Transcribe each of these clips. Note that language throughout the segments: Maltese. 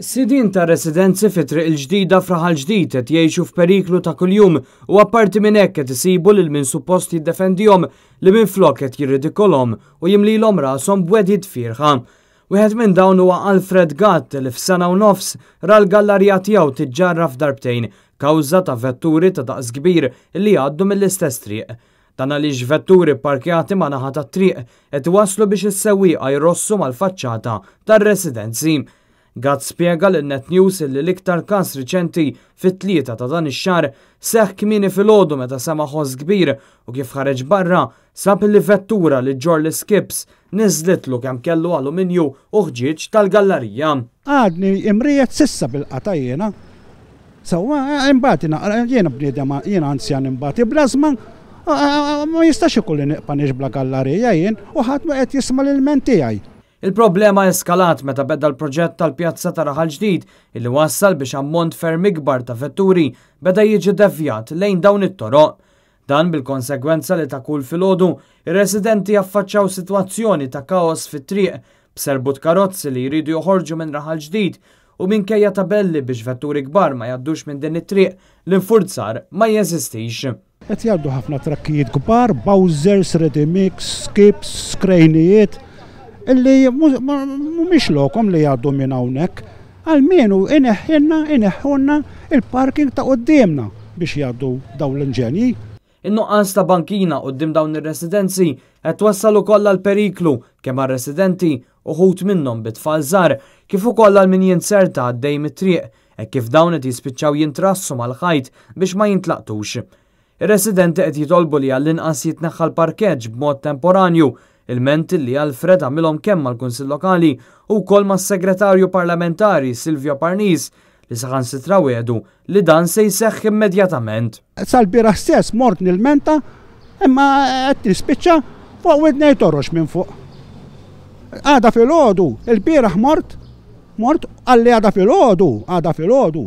Sidin ta' residenzi fi triq il-ġdida f'Raħal Ġdid qed jgħixu f'periklu ta' kuljum u apparti minn hekk qed isibu lil min suppost jiddefendihom li minflok qed jirridikolhom u jimlilhom rashom b'wedjiet firħa. Wieħed minn dawn huwa Alfred Gatt li f'sena u nofs ra l-gallerija tiegħu tiġġarraf darbtejn kawża ta' vetturi ta' daqs kbir li għaddu mill-istess triq. Dan għaliex vetturi pparkjati ma' naħa tat-triq qed waslu biex is-sewwieqa jrossu mal-faċċata tar-residenzi. Gatt spjega lil Net News li l-iktar każ riċenti fit-tlieta ta' dan ix-xahar seħħ kmieni filgħodu meta sema ħoss kbir u kif ħareġ barra sab li vettura li ġor l-skips niżlitlu kemm kellu aluminju u ħġieġ tal-gallerija. Għadni imrijet sissa bil-qata jiena. Sewwa imbagħad jiena bniedem jiena anzjan imbagħad blażma ma jistax ikolli nieqpa niġbla gallerija jien u ħadd ma qed jisma' l-ilment tiegħi. Il-problema eskalat meta beda l-proġett tal-pjazza ta' Raħal Ġdid illi wassal biex ammont ferm ikbar ta' vetturi beda jiġi devjat lejn dawn it-toroq. Dan bil-konsegwenza li ta' kull filgħodu ir-residenti jaffaċċaw sitwazzjoni ta' kaos fit-triq b'serbut karozzi li jridu joħorġu minn Raħal Ġdid u minkejja tabelli biex vetturi kbar ma jgħaddux minn din it-triq l-infurzar ma jeżistix. Qed jgħaddu ħafna trakkijiet kbar, Bowsers, Ready Mix, Skips, skrejnijiet illi mhumiex lokom li jgħaddu minn hawnhekk, għalmenu ineħħunna il-parking ta' qudiemna biex jgħaddu dawn l-inġenji. In-nuqqas ta' bankina quddiem dawn ir-residenzi qed wassal ukoll għall-periklu kemm għar-residenti uħud minnhom bit-tfal żgħar kif ukoll għal min jinserta għaddej mit-triq hekk kif dawn qed jispiċċaw jintrassu mal-ħajt biex ma jintlaqtux. Ir-residenti qed jitolbu li għall-inqas jitneħħa l-parkeġġ b'mod temporanju. Il-ment li Alfred għamilhom kemm mal-Kunsill Lokali u wkoll mas-Segretarju Parlamentari Silvio Parnis li saħansitra wedu li dan se jseħħ immedjatament. Sal-bieraħ stess mort nilmenta imma qed tispiċċa fuq widnej torox minn fuq. Għada filgħodu, il-bieraħ mort għalli għada filgħodu.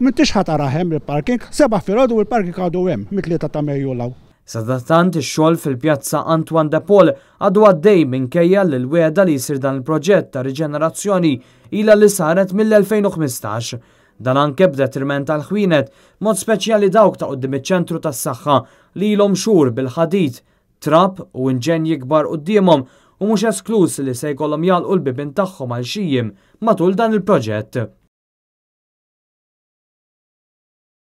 M'intix ħataraħem il-parking, 7 filgħodu u l-parking għadu hemm mit-3 ta' Mejju law. Sadattant ix-xogħol fil-pjazza Antoine de Paul għadu għaddej minkejja li l-wiegħda li jsir dan il-proġett ta' riġenerazzjoni ilha li saret mill-2015. Dan anke b'detriment tal-ħwienet, mod speċjali dawk ta' quddiem iċ-ċentru tas-saħħa li ilhom xhur bil-ħadid, trab u inġenji kbar qudiemhom u mhux esklus li se jkollhom jagħlqu l-bibien tagħhom għal xi jiem matul dan il-proġett.